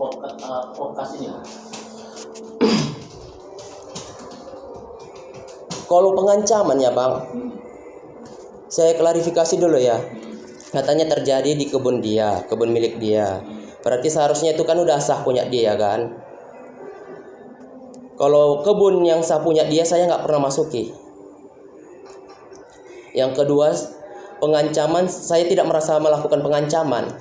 podcast ini? Kalau pengancaman ya bang, saya klarifikasi dulu ya. Katanya terjadi di kebun dia, kebun milik dia. Berarti seharusnya itu kan udah sah punya dia kan. Kalau kebun yang sah punya dia saya nggak pernah masuki. Yang kedua, pengancaman, saya tidak merasa melakukan pengancaman.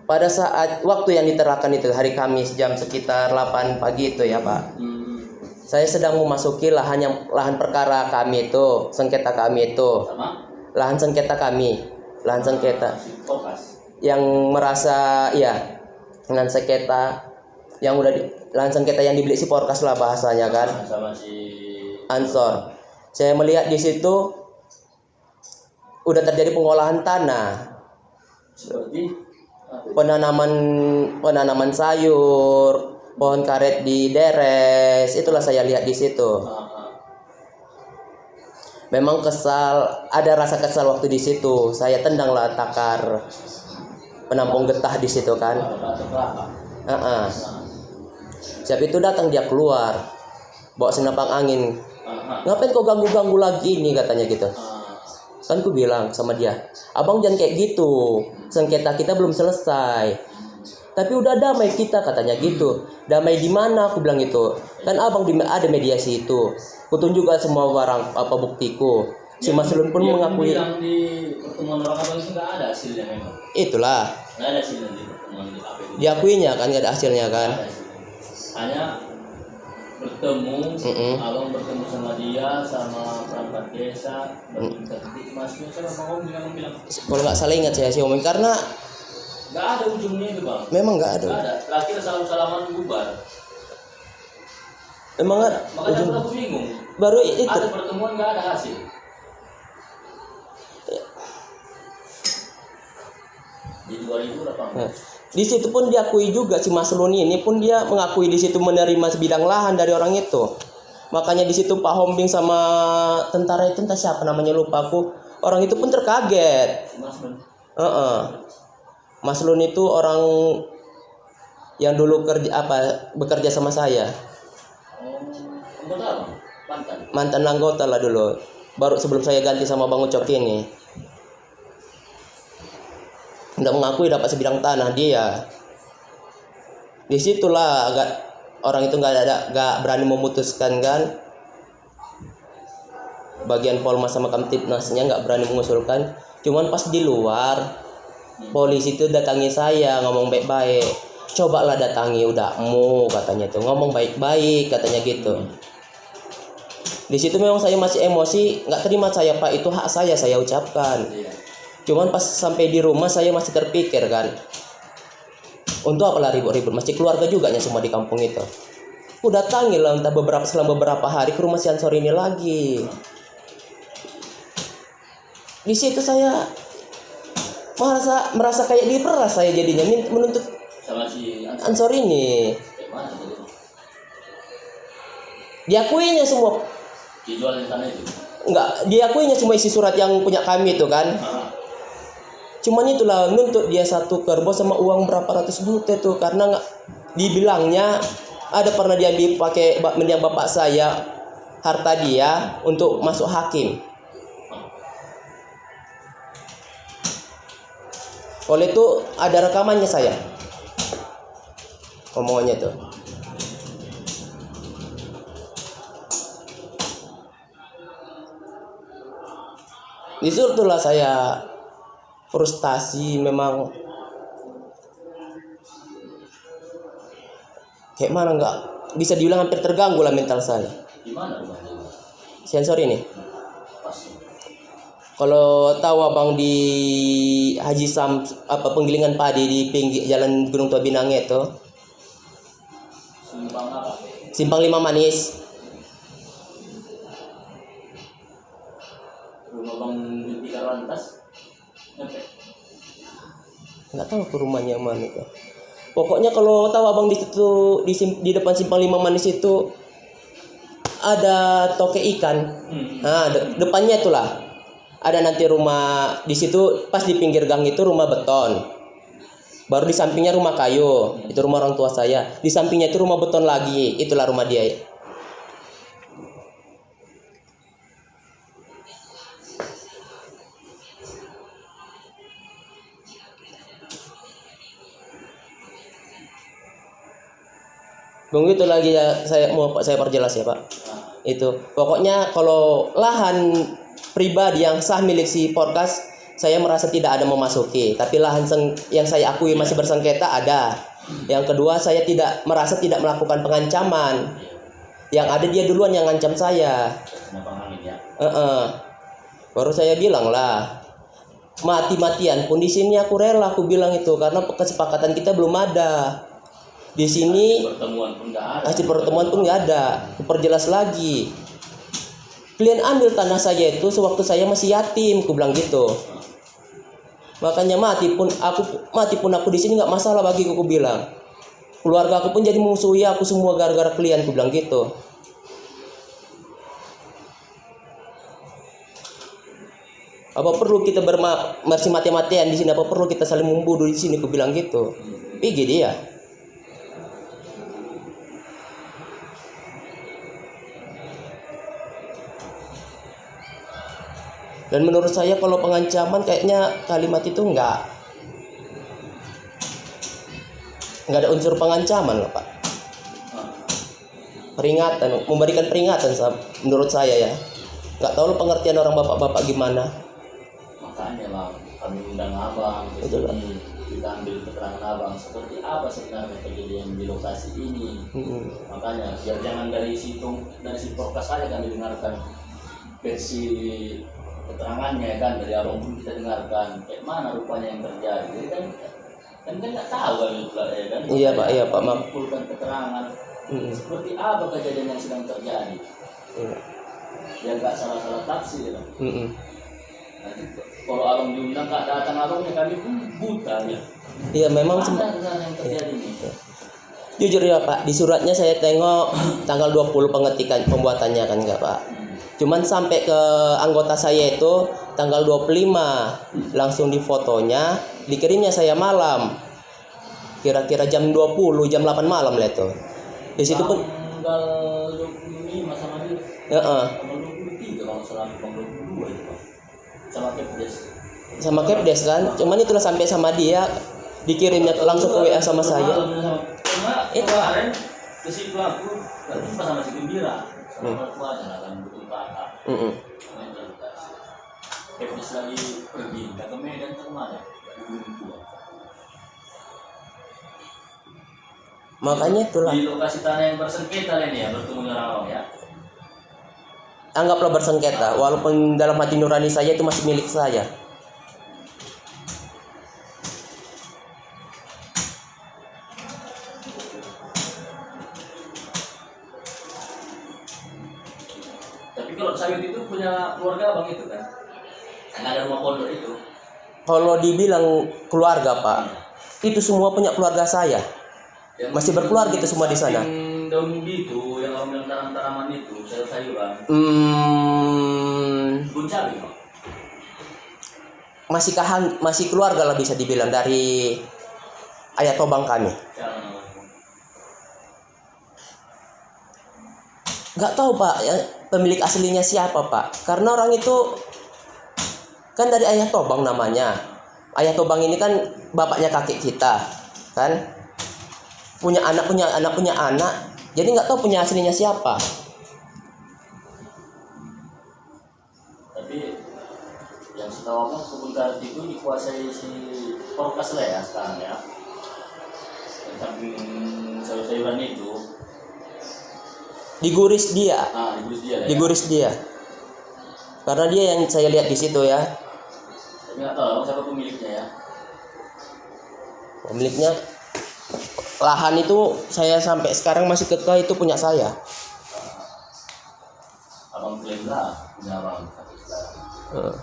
Pada saat waktu yang diterapkan itu hari Kamis jam sekitar 8 pagi itu ya Pak. Saya sedang memasuki lahan perkara kami itu, sengketa kami itu. Lahan sengketa kami, lahan sengketa. Yang merasa ya, lahan sengketa yang lahan sengketa yang dibeli si Porkas lah bahasanya kan. Sama si Ansor. Saya melihat di situ udah terjadi pengolahan tanah. seperti Penanaman sayur, pohon karet di deres, itulah saya lihat di situ. Memang kesal, ada rasa kesal waktu di situ. Saya tendanglah takar penampung getah di situ kan. Siap itu datang dia keluar, bawa senapang angin. Ngapain kau ganggu-ganggu lagi ini katanya gitu. Kan ku bilang sama dia, abang jangan kayak gitu, sengketa kita belum selesai. Tapi udah damai kita katanya gitu. Damai di mana? Aku bilang itu. Kan abang ada mediasi itu. Kutunjukkan semua barang apa buktiku. Si Mas Lun pun mengakui. Bilang di pertemuan orang abang itu nggak ada hasilnya memang. Itulah. Nggak ada hasilnya di pertemuan di AP itu. Diakuinya kan nggak ada hasilnya kan. Hanya bertemu, abang bertemu sama dia, sama perangkat desa, berminta titik masuk sama Om yang bilang. Kalau nggak salah ingat saya si Om karena nggak ada ujungnya itu bang. memang nggak ada. Nggak ada. Terakhir salaman bubar. Emang nggak. Makanya aku bingung. Baru itu. Ada pertemuan nggak ada hasil. Di 2000 berapa? Di situ pun diakui juga si Mas Luni ini pun dia mengakui di situ menerima sebidang lahan dari orang itu. Makanya di situ Pak Hombing sama tentara itu entah siapa namanya lupa aku. Orang itu pun terkaget. Mas Lun. Mas Lun itu orang yang dulu bekerja sama saya. Anggota apa? Mantan anggota lah dulu. Baru sebelum saya ganti sama Bang Ucok ini. Udah mengakui dapat sebidang tanah dia. Disitulah agak orang itu nggak berani memutuskan kan. Bagian Polmas sama Kamtibnasnya nggak berani mengusulkan. Cuman pas di luar polisi itu datangi saya ngomong baik-baik. Cobalah datangi udahmu katanya tuh ngomong baik-baik katanya gitu. Di situ memang saya masih emosi, nggak terima saya Pak itu hak saya ucapkan. Cuman pas sampai di rumah saya masih terpikir kan, untuk apalah ribut-ribut, masih keluarga juga semua di kampung itu. Aku datangi lah selama beberapa hari ke rumah si Ansor ini lagi. Di situ saya merasa kayak diperas saya jadinya menuntut sama si Ansor ini. Diakuinya semua. Dijual di tanah itu. Enggak, diakuinya semua isi surat yang punya kami itu kan. Cuman itulah nuntut dia satu kerbau sama uang berapa ratus juta tuh karena nggak dibilangnya ada pernah dia dipakai mendiang bapak saya harta dia untuk masuk hakim. Oleh itu ada rekamannya saya omongannya tuh. Disitulah saya frustasi memang kayak mana nggak bisa dibilang hampir terganggu lah mental saya. Gimana rumahnya? Sensor ini. Kalau tahu abang di Haji Sam penggilingan padi di pinggir jalan Gunung Tua Binange itu. Simpang apa? Simpang 5 Manis. Rumah bang di 3 lantas. Nggak tahu ke rumahnya mana itu. Pokoknya kalau tahu abang di situ di depan Simpang 5 Manis itu ada toke ikan. Nah, depannya itulah ada nanti rumah di situ, pas di pinggir gang itu rumah beton. Baru di sampingnya rumah kayu, itu rumah orang tua saya. Di sampingnya itu rumah beton lagi, itulah rumah dia. Begitu lagi ya, saya perjelas ya Pak. Itu pokoknya kalau lahan pribadi yang sah milik si Porkas, saya merasa tidak ada memasuki. Tapi lahan yang saya akui masih bersengketa ada. Yang kedua, saya merasa tidak melakukan pengancaman. Yang ada dia duluan yang ngancam saya. Baru saya bilang lah, mati-matian pun di sini aku rela, aku bilang itu karena kesepakatan kita belum ada. Di sini hasil pertemuan pun nggak ada. Aku perjelas lagi. Kalian ambil tanah saya itu sewaktu saya masih yatim, aku bilang gitu. Makanya mati pun aku di sini nggak masalah bagiku, aku bilang. Keluarga aku pun jadi musuhi aku semua gara-gara kalian, aku bilang gitu. Apa perlu kita masih mati-matian di sini? Apa perlu kita saling membunuh di sini? Aku bilang gitu. Pergi dia. Dan menurut saya kalau pengancaman kayaknya kalimat itu nggak ada unsur pengancaman loh Pak. Peringatan, memberikan peringatan menurut saya ya. Nggak tahu lo pengertian orang bapak-bapak gimana. Makanya Bang, kami undang Abang ke sini, kita ambil keterangan Abang seperti apa sebenarnya kejadian di lokasi ini. Makanya biar jangan dari si Porkas saja kami dengarkan versi keterangannya kan, dari Abang pun kita dengarkan kayak mana rupanya yang terjadi. Jadi kan nggak tahu kan ya kan. Iya Pak, mengumpulkan keterangan seperti apa kejadian yang sedang terjadi. Biar nggak salah tafsir. Nanti kalau Abang diundang nggak datang Abangnya, kami pun buta ya. Iya memang yang terjadi ini. Jujur ya Pak, di suratnya saya tengok tanggal 20 pengetikan pembuatannya kan enggak Pak. Cuman sampai ke anggota saya itu tanggal 25 langsung di fotonya, dikirimnya saya malam. Kira-kira jam 20, jam 8 malam lah itu. Di situ pun tanggal 25 sama dia. Tanggal 23 kalau salah, tanggal 22 itu Pak. Sama Kepdes kan. Cuman itulah sampai sama dia dikirimnya langsung ke WA sama saya. Karena kemarin ke si pelaku nggak jumpa sama si Gembira. Sama keluarnya lah kan betul kakak. Kepdes lagi pergi ke Medan ke mana? Makanya itulah. Di lokasi tanah yang bersengketa ini ya bertemu dengan Abang ya. Anggaplah bersengketa, walaupun dalam hati nurani saya itu masih milik saya. Tapi kalau Sayut itu punya keluarga Abang itu kan? Nggak ada rumah pondok itu. Kalau dibilang keluarga Pak, itu semua punya keluarga saya. Masih berkeluarga itu semua di sana. Daun itu yang Abang bilang tanaman itu, sayur-sayuran. Buncabi Pak. Masih keluarga lah bisa dibilang dari ayah tobang kami. Nggak tahu Pak, ya, pemilik aslinya siapa Pak? Karena orang itu kan dari ayah tobang namanya. Ayah tobang ini kan bapaknya kakek kita, kan? Punya anak. Jadi nggak tahu punya aslinya siapa. Tapi yang setahu Abang kebun karet itu dikuasai si Porkas lah ya sekarang ya. Tentang sayur-sayuran itu. Diguris dia. Diguris dia. Karena dia yang saya lihat di situ ya. Tapi nggak tahu siapa pemiliknya ya. Pemiliknya lahan itu saya sampai sekarang masih kekeh, itu punya saya. Abang klaim lah punya Abang sampai sekarang.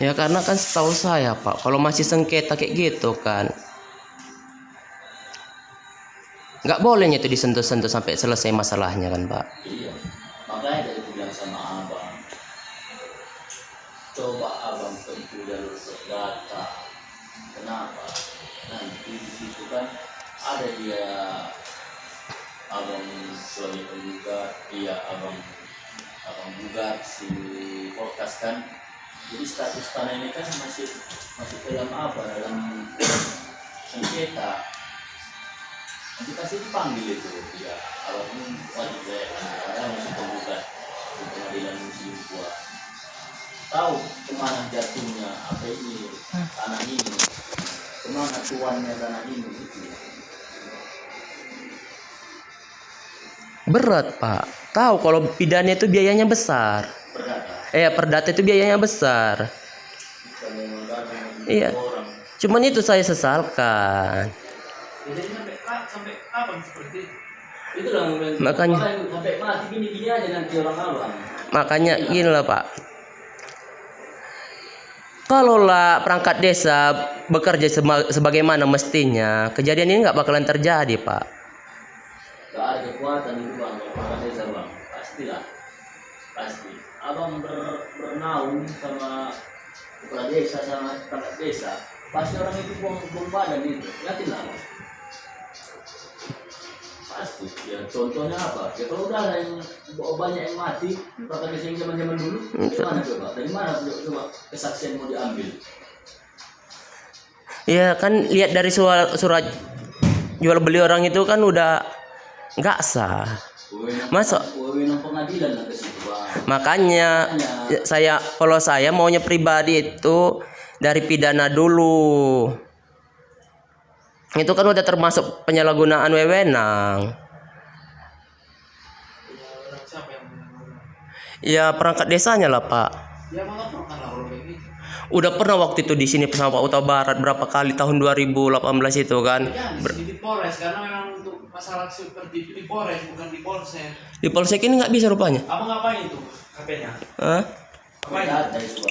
Ya karena kan setahu saya Pak, kalau masih sengketa kayak gitu kan, nggak bolehnya itu disentuh-sentuh sampai selesai masalahnya kan Pak. Iya, makanya dari bilang sama abang, coba abang tempuh jalur perdata. Kenapa? Nanti di situ kan ada dia abang sebagai penggugat, iya abang gugat si podcast kan. Jadi status tanah ini kan masih dalam dalam sengketa. Nanti pasti dipanggil itu ya abang ini wajib ada masih penggugat di pengadilan musim tua. Tahu kemana jatuhnya apa ini tanah ini, kemana tuannya tanah ini gitu. Berat Pak, tahu kalau pidana itu biayanya besar. Perdata itu biayanya besar. Iya. Cuman itu saya sesalkan. Jadi sampai apa seperti itu lah Makanya sampai mati gini aja nanti orang abang. Makanya gini lah Pak. Kalaulah perangkat desa bekerja sebagaimana mestinya, kejadian ini nggak bakalan terjadi Pak. Gak ada kekuatan itu bang, perangkat desa bang, pastilah, pasti. Abang bernaung sama kepala desa sama perangkat desa, pasti orang itu buang badan itu, yakinlah bang. Pasti. Ya contohnya apa? Ya kalau udah ada yang banyak yang mati, perangkat desa yang zaman dulu, gimana coba? Dari mana coba kesaksian mau diambil? Ya kan lihat dari surat jual beli orang itu kan udah nggak sah. Masa pengadilan lah ke situ bang. Makanya kalau saya maunya pribadi itu dari pidana dulu. Itu kan udah termasuk penyalahgunaan wewenang. Ya perangkat desanya lah Pak. Ya malah pernah kalau kayak gitu. Udah pernah waktu itu di sini sama Pak Uta Barat berapa kali tahun 2018 itu kan. Di Polres karena memang untuk masalah seperti itu di Polres bukan di Polsek. Di Polsek ini nggak bisa rupanya. Apa ngapain itu KP-nya? Hah? Ngapain?